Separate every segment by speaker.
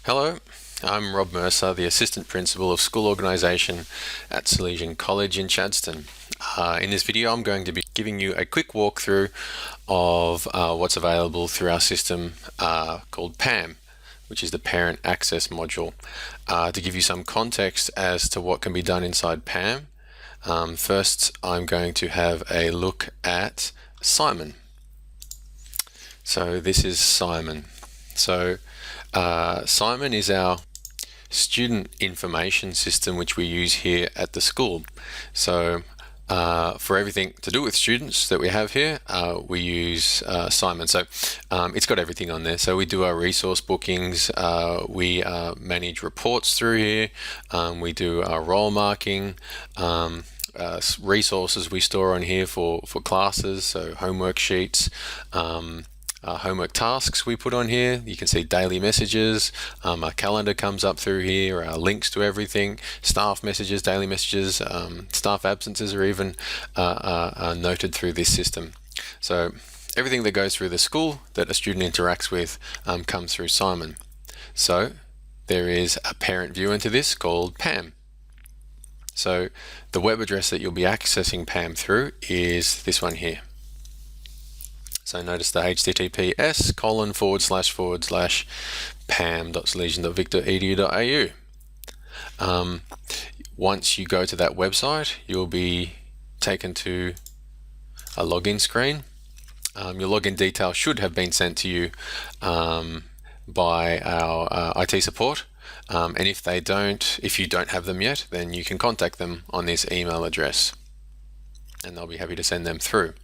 Speaker 1: Hello, I'm Rob Mercer, the Assistant Principal of School Organisation at Salesian College in Chadstone. In this video, I'm going to be giving you a quick walkthrough of what's available through our system called PAM, which is the Parent Access Module. To give you some context as to what can be done inside PAM, first I'm going to have a look at Simon. So this is Simon. Simon is our student information system which we use here at the school. So for everything to do with students that we have here, we use Simon. So it's got everything on there. So we do our resource bookings, we manage reports through here, we do our role marking, resources we store on here for classes, so homework sheets, homework tasks we put on here. You can see daily messages, our calendar comes up through here, our links to everything, staff messages, daily messages, staff absences are even noted through this system. So everything that goes through the school that a student interacts with comes through Simon. So there is a parent view into this called PAM. So the web address that you'll be accessing PAM through is this one here. So notice the https://pam.salesian.victor.edu.au. Once you go to that website, you'll be taken to a login screen. Your login details should have been sent to you by our IT support. And if you don't have them yet, then you can contact them on this email address and they'll be happy to send them through.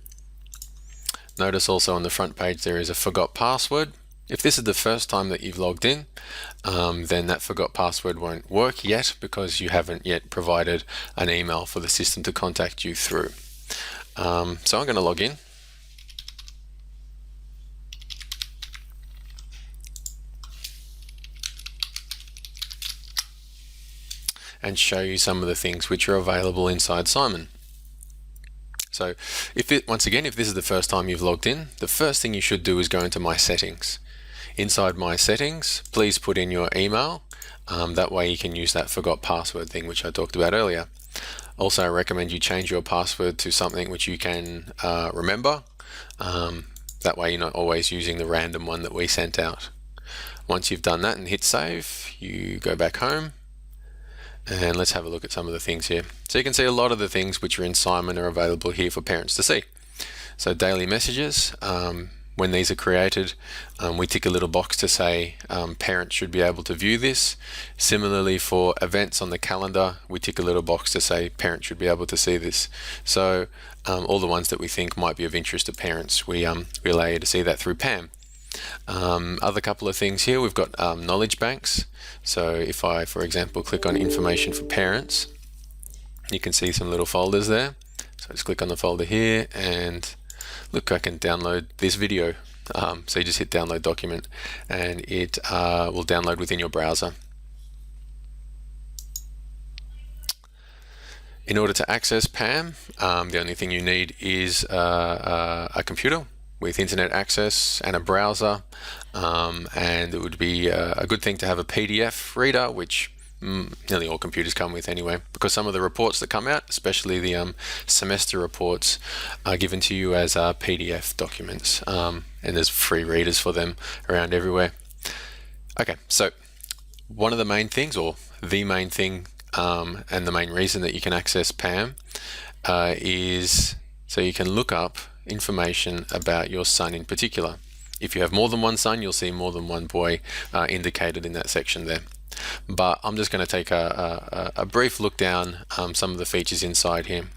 Speaker 1: Notice also on the front page there is a forgot password. If this is the first time that you've logged in, then that forgot password won't work yet because you haven't yet provided an email for the system to contact you through. So I'm going to log in. And show you some of the things which are available inside Simon. So once again, if this is the first time you've logged in, the first thing you should do is go into My Settings. Inside My Settings, please put in your email. That way you can use that forgot password thing which I talked about earlier. Also, I recommend you change your password to something which you can remember. That way you're not always using the random one that we sent out. Once you've done that and hit save, you go back home. And let's have a look at some of the things here. So you can see a lot of the things which are in Simon are available here for parents to see. So daily messages, when these are created, we tick a little box to say parents should be able to view this. Similarly for events on the calendar, we tick a little box to say parents should be able to see this. So all the ones that we think might be of interest to parents, we allow you to see that through PAM. Other couple of things here, we've got knowledge banks. So if I, for example, click on information for parents, you can see some little folders there. So just click on the folder here and look, I can download this video. So you just hit download document and it will download within your browser. In order to access PAM, the only thing you need is a computer with internet access and a browser, and it would be a good thing to have a PDF reader, which nearly all computers come with anyway, because some of the reports that come out, especially the semester reports, are given to you as PDF documents, and there's free readers for them around everywhere. Okay, so one of the main things, or the main thing, and the main reason that you can access PAM is so you can look up information about your son in particular. If you have more than one son, you'll see more than one boy indicated in that section there. But I'm just going to take a brief look down some of the features inside here.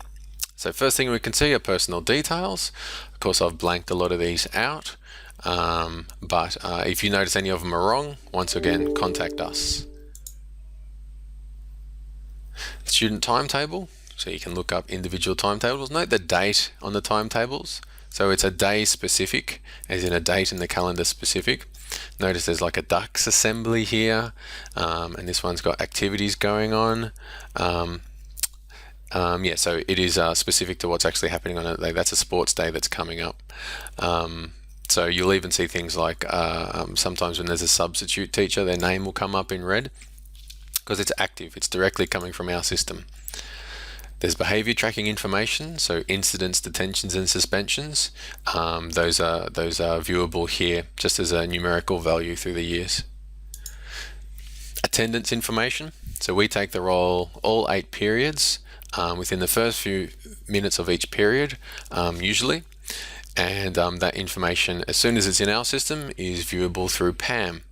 Speaker 1: So first thing we can see are personal details. Of course, I've blanked a lot of these out, but if you notice any of them are wrong, once again, contact us. Student timetable. So you can look up individual timetables. Note the date on the timetables. So it's a day specific, as in a date in the calendar specific. Notice there's like a ducks assembly here, and this one's got activities going on. Yeah, so it is specific to what's actually happening on a day. That's a sports day that's coming up. So you'll even see things like sometimes when there's a substitute teacher, their name will come up in red because it's active. It's directly coming from our system. There's behavior tracking information, so incidents, detentions, and suspensions. Those are viewable here just as a numerical value through the years. Attendance information. So we take the roll all 8 periods within the first few minutes of each period, usually. And that information, as soon as it's in our system, is viewable through PAM.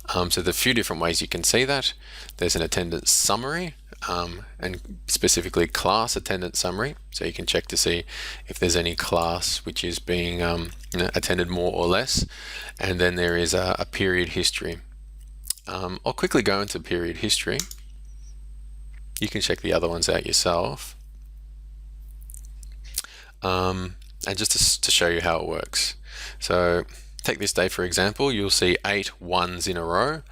Speaker 1: So there's a few different ways you can see that. There's an attendance summary, and specifically class attendance summary. So you can check to see if there's any class which is being attended more or less. And then there is a period history. I'll quickly go into period history. You can check the other ones out yourself. And just to show you how it works. So take this day for example, you'll see 8 ones in a row.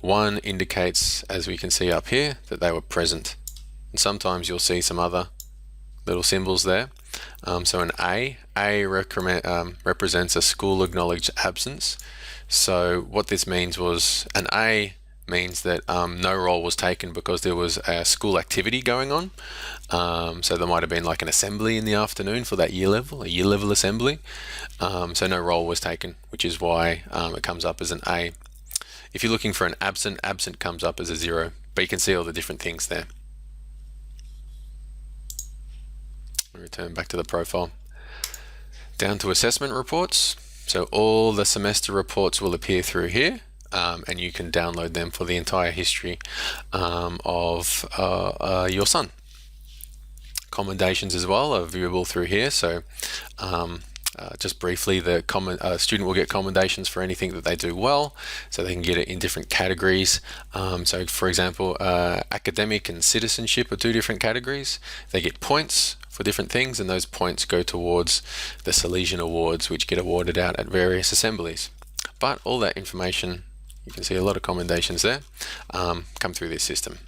Speaker 1: 1 indicates, as we can see up here, that they were present. And sometimes you'll see some other little symbols there. So an A represents a school acknowledged absence. So what this means was an A means that no roll was taken because there was a school activity going on. So there might have been like an assembly in the afternoon for that year level, a year level assembly. So no roll was taken, which is why it comes up as an A. If you're looking for an absent, absent comes up as a 0, but you can see all the different things there. Return back to the profile. Down to assessment reports. So all the semester reports will appear through here. And you can download them for the entire history of your son. Commendations as well are viewable through here. So just briefly, the student will get commendations for anything that they do well, so they can get it in different categories. So for example, academic and citizenship are 2 different categories. They get points for different things, and those points go towards the Salesian awards, which get awarded out at various assemblies. But all that information, you can see a lot of commendations there, come through this system.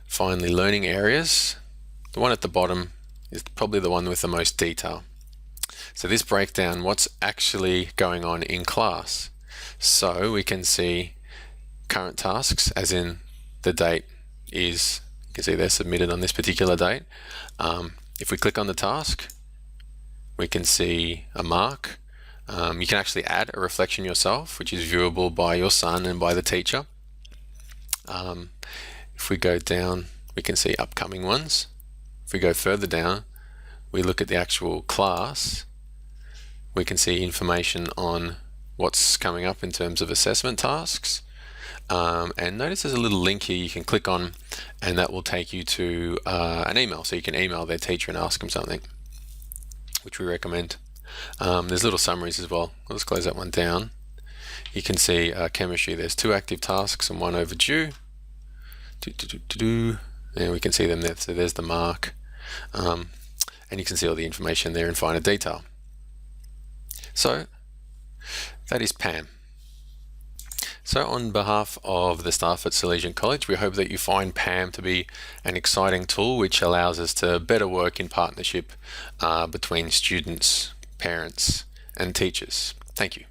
Speaker 1: Finally, learning areas. The one at the bottom is probably the one with the most detail. So this breaks down what's actually going on in class. So we can see current tasks, as in the date is, you can see they're submitted on this particular date. If we click on the task, we can see a mark. You can actually add a reflection yourself, which is viewable by your son and by the teacher. If we go down, we can see upcoming ones. If we go further down, we look at the actual class. We can see information on what's coming up in terms of assessment tasks. And notice there's a little link here you can click on, and that will take you to an email. So you can email their teacher and ask them something, which we recommend. There's little summaries as well. I'll just close that one down. You can see chemistry, there's 2 active tasks and 1 overdue. And we can see them there. So there's the mark. And you can see all the information there in finer detail. So that is PAM. So on behalf of the staff at Salesian College, we hope that you find PAM to be an exciting tool which allows us to better work in partnership between students, parents, and teachers. Thank you.